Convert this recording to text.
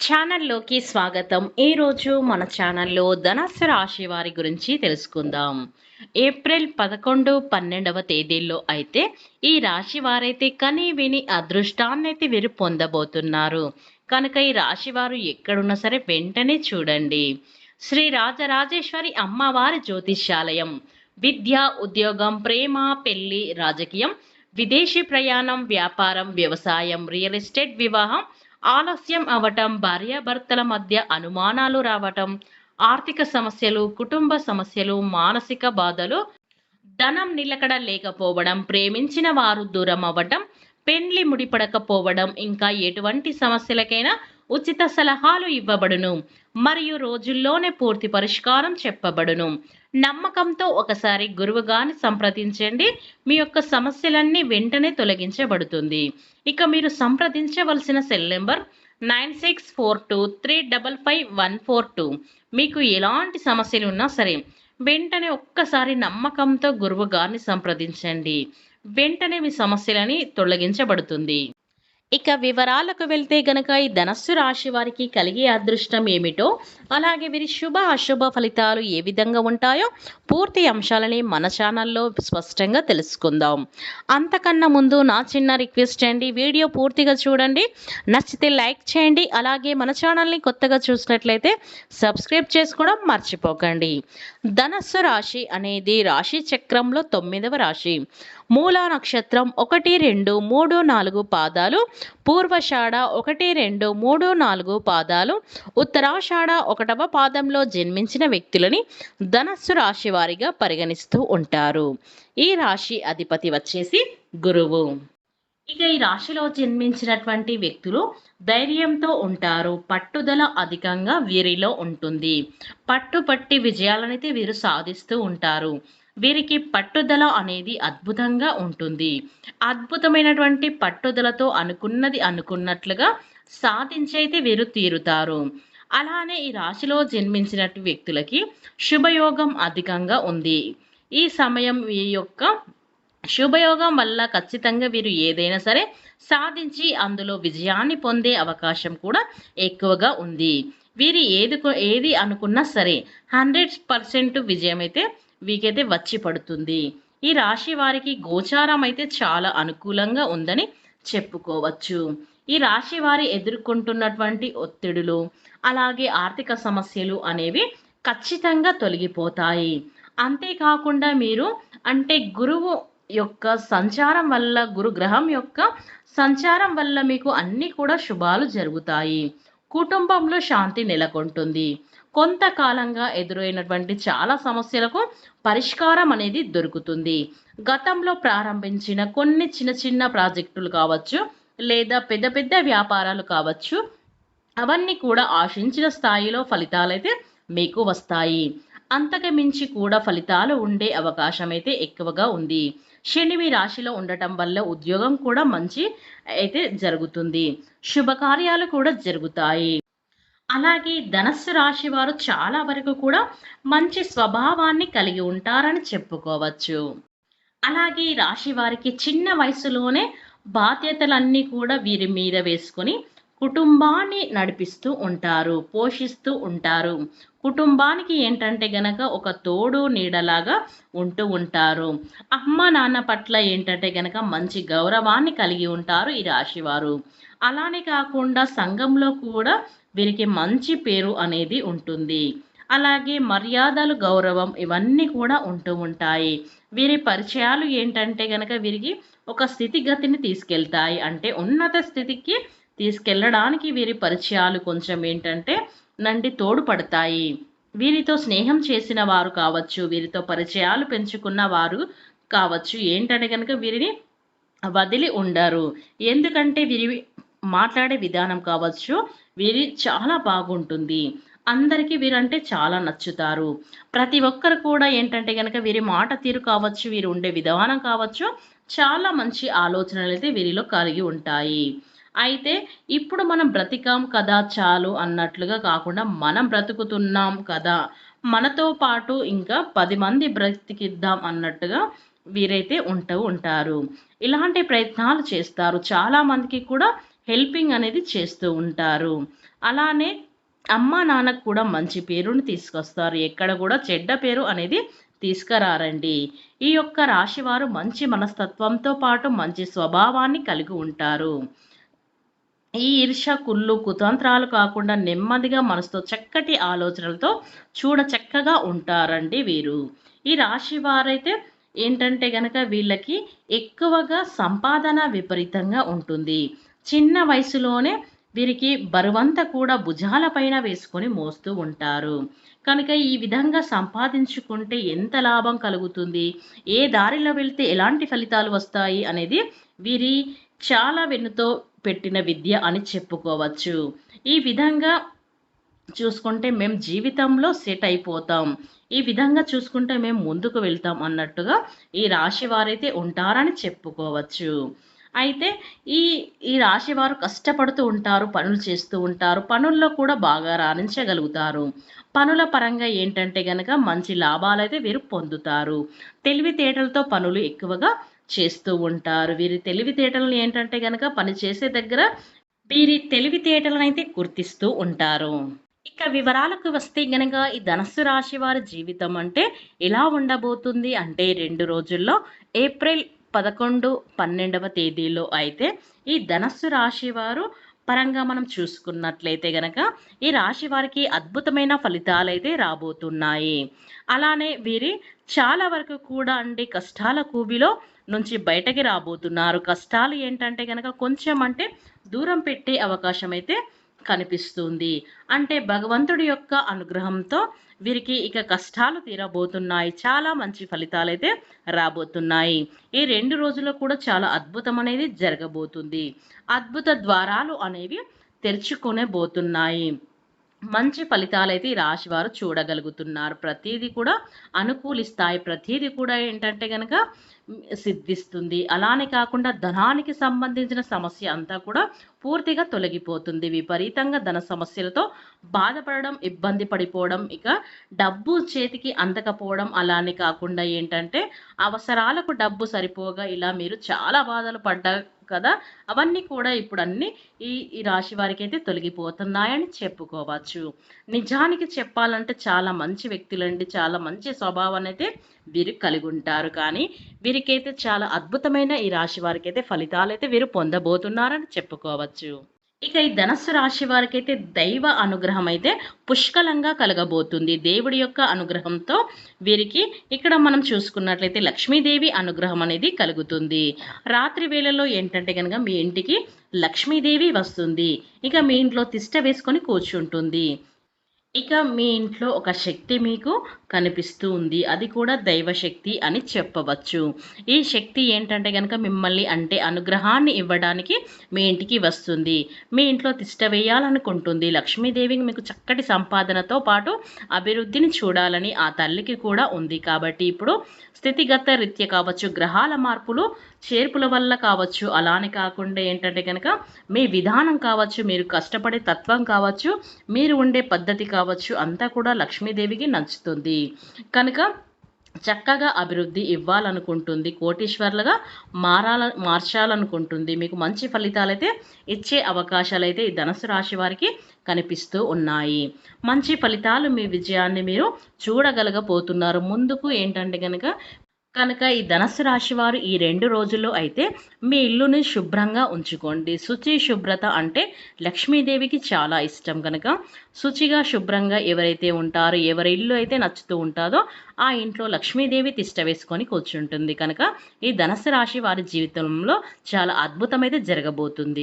ఛానల్లోకి స్వాగతం. ఈరోజు మన ఛానల్లో ధనస్సు రాశి వారి గురించి తెలుసుకుందాం. ఏప్రిల్ 11, 12వ తేదీల్లో అయితే ఈ రాశి వారైతే కని విని అదృష్టాన్నైతే వీరు పొందబోతున్నారు. కనుక ఈ రాశి వారు ఎక్కడున్నా సరే వెంటనే చూడండి. శ్రీ రాజరాజేశ్వరి అమ్మవారి జ్యోతిష్యాలయం. విద్య, ఉద్యోగం, ప్రేమ, పెళ్లి, రాజకీయం, విదేశీ ప్రయాణం, వ్యాపారం, వ్యవసాయం, రియల్ ఎస్టేట్, వివాహం ఆలస్యం అవటం, భార్యాభర్తల మధ్య అనుమానాలు రావటం, ఆర్థిక సమస్యలు, కుటుంబ సమస్యలు, మానసిక బాధలు, ధనం నిలకడ లేకపోవడం, ప్రేమించిన వారు దూరం అవ్వటం, పెండ్లి ముడిపడకపోవడం, ఇంకా ఎటువంటి సమస్యలకైనా ఉచిత సలహాలు ఇవ్వబడును మరియు రోజుల్లోనే పూర్తి పరిష్కారం చెప్పబడును. నమ్మకంతో ఒకసారి గురువుగారిని సంప్రదించండి. మీ యొక్క సమస్యలన్నీ వెంటనే తొలగించబడుతుంది. ఇక మీరు సంప్రదించవలసిన సెల్ నెంబర్ 9642355142. మీకు ఎలాంటి సమస్యలు ఉన్నా సరే వెంటనే ఒక్కసారి నమ్మకంతో గురువు గారిని సంప్రదించండి. వెంటనే మీ సమస్యలని తొలగించబడుతుంది. ఇక వివరాలకు వెళ్తే గనక ఈ ధనస్సు రాశి వారికి కలిగే అదృష్టం ఏమిటో, అలాగే వీరి శుభ అశుభ ఫలితాలు ఏ విధంగా ఉంటాయో పూర్తి అంశాలని మన ఛానల్లో స్పష్టంగా తెలుసుకుందాం. అంతకన్నా ముందు నా చిన్న రిక్వెస్ట్ అండి, వీడియో పూర్తిగా చూడండి. నచ్చితే లైక్ చేయండి. అలాగే మన ఛానల్ని కొత్తగా చూసినట్లయితే సబ్స్క్రైబ్ చేసుకోవడం మర్చిపోకండి. ధనస్సు రాశి అనేది రాశి చక్రంలో 9వ రాశి. మూలా నక్షత్రం 1, 2, 3, 4 పాదాలు, పూర్వషాఢ 1, 2, 3, 4 పాదాలు, ఉత్తరాషాఢ 1వ పాదంలో జన్మించిన వ్యక్తులని ధనస్సు రాశి వారిగా పరిగణిస్తూ ఉంటారు. ఈ రాశి అధిపతి వచ్చేసి గురువు. ఇక ఈ రాశిలో జన్మించినటువంటి వ్యక్తులు ధైర్యంతో ఉంటారు. పట్టుదల అధికంగా వీరిలో ఉంటుంది. పట్టుపట్టి విజయాలనైతే వీరు సాధిస్తూ ఉంటారు. వీరికి పట్టుదల అనేది అద్భుతంగా ఉంటుంది. అద్భుతమైనటువంటి పట్టుదలతో అనుకున్నది అనుకున్నట్లుగా సాధించైతే వీరు తీరుతారు. అలానే ఈ రాశిలో జన్మించిన వ్యక్తులకి శుభయోగం అధికంగా ఉంది. ఈ సమయం ఈ యొక్క శుభయోగం వల్ల ఖచ్చితంగా వీరు ఏదైనా సరే సాధించి అందులో విజయాన్ని పొందే అవకాశం కూడా ఎక్కువగా ఉంది. వీరు ఏది అనుకున్నా సరే 100% విజయం అయితే వీకైతే వచ్చి పడుతుంది. ఈ రాశి వారికి గోచారం అయితే చాలా అనుకూలంగా ఉందని చెప్పుకోవచ్చు. ఈ రాశి వారి ఎదుర్కొంటున్నటువంటి ఒత్తిడులు, అలాగే ఆర్థిక సమస్యలు అనేవి ఖచ్చితంగా తొలగిపోతాయి. అంతేకాకుండా మీరు గురువు యొక్క సంచారం వల్ల, గురుగ్రహం యొక్క సంచారం వల్ల మీకు అన్నీ కూడా శుభాలు జరుగుతాయి. కుటుంబంలో శాంతి నెలకొంటుంది. కొంతకాలంగా ఎదురైనటువంటి చాలా సమస్యలకు పరిష్కారం అనేది దొరుకుతుంది. గతంలో ప్రారంభించిన కొన్ని చిన్న చిన్న ప్రాజెక్టులు కావచ్చు, లేదా పెద్ద పెద్ద వ్యాపారాలు కావచ్చు, అవన్నీ కూడా ఆశించిన స్థాయిలో ఫలితాలైతే మీకు వస్తాయి. అంతకు మించి కూడా ఫలితాలు ఉండే అవకాశం అయితే ఎక్కువగా ఉంది. శని మీ రాశిలో ఉండటం వల్ల ఉద్యోగం కూడా మంచి అయితే జరుగుతుంది. శుభకార్యాలు కూడా జరుగుతాయి. అలాగే ధనస్సు రాశి వారు చాలా వరకు కూడా మంచి స్వభావాన్ని కలిగి ఉంటారని చెప్పుకోవచ్చు. అలాగే ఈ రాశి వారికి చిన్న వయసులోనే బాధ్యతలన్నీ కూడా వీరి మీద వేసుకొని కుటుంబాన్ని నడిపిస్తూ ఉంటారు, పోషిస్తూ ఉంటారు. కుటుంబానికి గనక ఒక తోడు నీడలాగా ఉంటూ ఉంటారు. అమ్మ నాన్న పట్ల గనక మంచి గౌరవాన్ని కలిగి ఉంటారు ఈ రాశివారు. అలానే కాకుండా సంఘంలో కూడా వీరికి మంచి పేరు అనేది ఉంటుంది. అలాగే మర్యాదలు, గౌరవం ఇవన్నీ కూడా ఉంటూ ఉంటాయి. వీరి పరిచయాలు గనక వీరికి ఒక స్థితిగతిని తీసుకెళ్తాయి. ఉన్నత స్థితికి తీసుకెళ్ళడానికి వీరి పరిచయాలు కొంచెం తోడ్పడతాయి. వీరితో స్నేహం చేసిన వారు కావచ్చు, వీరితో పరిచయాలు పెంచుకున్న వారు కావచ్చు, గనక వీరిని వదిలి ఉండరు. ఎందుకంటే వీరి మాట్లాడే విధానం కావచ్చు, వీరి చాలా బాగుంటుంది. అందరికీ వీరంటే చాలా నచ్చుతారు. ప్రతి ఒక్కరు కూడా గనక వీరి మాట తీరు కావచ్చు, వీరు ఉండే విధానం కావచ్చు, చాలా మంచి ఆలోచనలు అయితే వీరిలో కలిగి ఉంటాయి. అయితే ఇప్పుడు మనం బ్రతికాం కదా చాలు అన్నట్లుగా కాకుండా, మనం బ్రతుకుతున్నాం కదా, మనతో పాటు ఇంకా 10 మంది బ్రతికిద్దాం అన్నట్టుగా వీరైతే ఉంటూ ఉంటారు. ఇలాంటి ప్రయత్నాలు చేస్తారు. చాలా మందికి కూడా హెల్పింగ్ అనేది చేస్తూ ఉంటారు. అలానే అమ్మా, నాన్నకు కూడా మంచి పేరుని తీసుకొస్తారు. ఎక్కడ కూడా చెడ్డ పేరు అనేది తీసుకురారండి. ఈ యొక్క రాశివారు మంచి మనస్తత్వంతో పాటు మంచి స్వభావాన్ని కలిగి ఉంటారు. ఈ ఈర్ష్య, కుళ్ళు, కుతంత్రాలు కాకుండా నెమ్మదిగా మనసుతో చక్కటి ఆలోచనలతో చక్కగా ఉంటారండి వీరు. ఈ రాశి వారైతే ఏంటంటే గనక వీళ్ళకి ఎక్కువగా సంపాదన విపరీతంగా ఉంటుంది. చిన్న వయసులోనే వీరికి బరువంతా కూడా భుజాల పైన వేసుకొని మోస్తూ ఉంటారు. కనుక ఈ విధంగా సంపాదించుకుంటే ఎంత లాభం కలుగుతుంది? ఏ దారిలో వెళ్తే ఎలాంటి ఫలితాలు వస్తాయి? అనేది వీరి చాలా వెన్నుతో పెట్టిన విద్య అని చెప్పుకోవచ్చు. ఈ విధంగా చూసుకుంటే మేము జీవితంలో సెట్ అయిపోతాం. ఈ విధంగా చూసుకుంటే మేము ముందుకు వెళ్తాం అన్నట్టుగా ఈ రాశి వారైతే ఉంటారని చెప్పుకోవచ్చు. అయితే ఈ ఈ రాశి వారు కష్టపడుతూ ఉంటారు, పనులు చేస్తూ ఉంటారు. పనుల్లో కూడా బాగా రాణించగలుగుతారు. పనుల పరంగా ఏంటంటే గనక మంచి లాభాలైతే వీరు పొందుతారు. తెలివితేటలతో పనులు ఎక్కువగా చేస్తూ ఉంటారు. వీరి తెలివితేటలను ఏంటంటే గనక పని చేసే దగ్గర వీరి తెలివితేటలనైతే గుర్తిస్తూ ఉంటారు. ఇక వివరాలకు వస్తే గనక ఈ ధనస్సు రాశి వారి జీవితం అంటే ఎలా ఉండబోతుంది అంటే 2 రోజుల్లో ఏప్రిల్ 11, 12వ తేదీలో అయితే ఈ ధనస్సు రాశి వారు పరంగా మనం చూసుకున్నట్లయితే గనక ఈ రాశి వారికి అద్భుతమైన ఫలితాలైతే రాబోతున్నాయి. అలానే వీరి చాలా వరకు కూడా అండి కష్టాల కూబిలో నుంచి బయటకి రాబోతున్నారు. కష్టాలు ఏంటంటే గనక కొంచెం అంటే దూరం పెట్టే అవకాశం అయితే కనిపిస్తుంది. అంటే భగవంతుడి యొక్క అనుగ్రహంతో వీరికి ఇక కష్టాలు తీరబోతున్నాయి. చాలా మంచి ఫలితాలైతే రాబోతున్నాయి. ఈ 2 రోజుల్లో కూడా చాలా అద్భుతం అనేది జరగబోతుంది. అద్భుత ద్వారాలు అనేవి తెరుచుకొనబోతున్నాయి. మంచి ఫలితాలైతే ఈ రాశివారు చూడగలుగుతున్నారు. ప్రతీది కూడా అనుకూలిస్తాయి. ప్రతీది కూడా ఏంటంటే గనక సిద్ధిస్తుంది. అలానే కాకుండా ధనానికి సంబంధించిన సమస్య అంతా కూడా పూర్తిగా తొలగిపోతుంది. విపరీతంగా ధన సమస్యలతో బాధపడడం, ఇబ్బంది పడిపోవడం, ఇక డబ్బు చేతికి అందకపోవడం అలానే కాకుండా ఏంటంటే అవసరాలకు డబ్బు సరిపోగా ఇలా మీరు చాలా బాధలు పడ్డారు కదా! అవన్నీ కూడా ఇప్పుడు అన్నీ ఈ ఈ రాశి వారికైతే తొలగిపోతున్నాయని చెప్పుకోవచ్చు. నిజానికి చెప్పాలంటే చాలా మంచి వ్యక్తులండి. చాలా మంచి స్వభావాన్నయితే వీరు కలిగుంటారు. కానీ వీరికైతే చాలా అద్భుతమైన ఈ రాశి వారికైతే ఫలితాలైతే వీరు పొందబోతున్నారని చెప్పుకోవచ్చు. ఇక ఈ ధనస్సు రాశి వారికైతే దైవ అనుగ్రహం అయితే పుష్కలంగా కలగబోతుంది. దేవుడి యొక్క అనుగ్రహంతో వీరికి ఇక్కడ మనం చూసుకున్నట్లయితే లక్ష్మీదేవి అనుగ్రహం అనేది కలుగుతుంది. రాత్రి వేళల్లో ఏంటంటే గనక మీ ఇంటికి లక్ష్మీదేవి వస్తుంది. ఇక మీ ఇంట్లో తిష్ట వేసుకొని కూర్చుంటుంది. ఇక మీ ఇంట్లో ఒక శక్తి మీకు కనిపిస్తూ ఉంది. అది కూడా దైవశక్తి అని చెప్పవచ్చు. ఈ శక్తి ఏంటంటే గనక మిమ్మల్ని అంటే అనుగ్రహాన్ని ఇవ్వడానికి మీ ఇంటికి వస్తుంది. మీ ఇంట్లో తిష్ట వేయాలనుకుంటుంది. లక్ష్మీదేవికి మీకు చక్కటి సంపాదనతో పాటు అభివృద్ధిని చూడాలని ఆ తల్లికి కూడా ఉంది. కాబట్టి ఇప్పుడు స్థితిగత రీత్యా కావచ్చు, గ్రహాల మార్పులు, చేర్పుల వల్ల కావచ్చు, అలానే కాకుండా ఏంటంటే గనక మీ విధానం కావచ్చు, మీరు కష్టపడే తత్వం కావచ్చు, మీరు ఉండే పద్ధతి కావచ్చు అంతా కూడా లక్ష్మీదేవికి నచ్చుతుంది. కనుక చక్కగా అభివృద్ధి ఇవ్వాలనుకుంటుంది. కోటీశ్వర్లుగా మార్చాలనుకుంటుంది. మీకు మంచి ఫలితాలైతే ఇచ్చే అవకాశాలైతే ఈ ధనుసు రాశి వారికి కనిపిస్తూ ఉన్నాయి. మంచి ఫలితాలు మీ విజయాన్ని మీరు చూడగలగపోతున్నారు. ముందుకు ఏంటంటే కనుక ఈ ధనస్సు రాశి వారు ఈ 2 రోజుల్లో అయితే మీ ఇల్లుని శుభ్రంగా ఉంచుకోండి. శుచి, శుభ్రత అంటే లక్ష్మీదేవికి చాలా ఇష్టం కనుక శుచిగా, శుభ్రంగా ఎవరైతే ఉంటారో, ఎవరి ఇల్లు అయితే నచ్చుతూ ఉంటుందో ఆ ఇంట్లో లక్ష్మీదేవి తిష్ట వేసుకొని కూర్చుంటుంది. కనుక ఈ ధనస్సు రాశి వారి జీవితంలో చాలా అద్భుతమైతే జరగబోతుంది.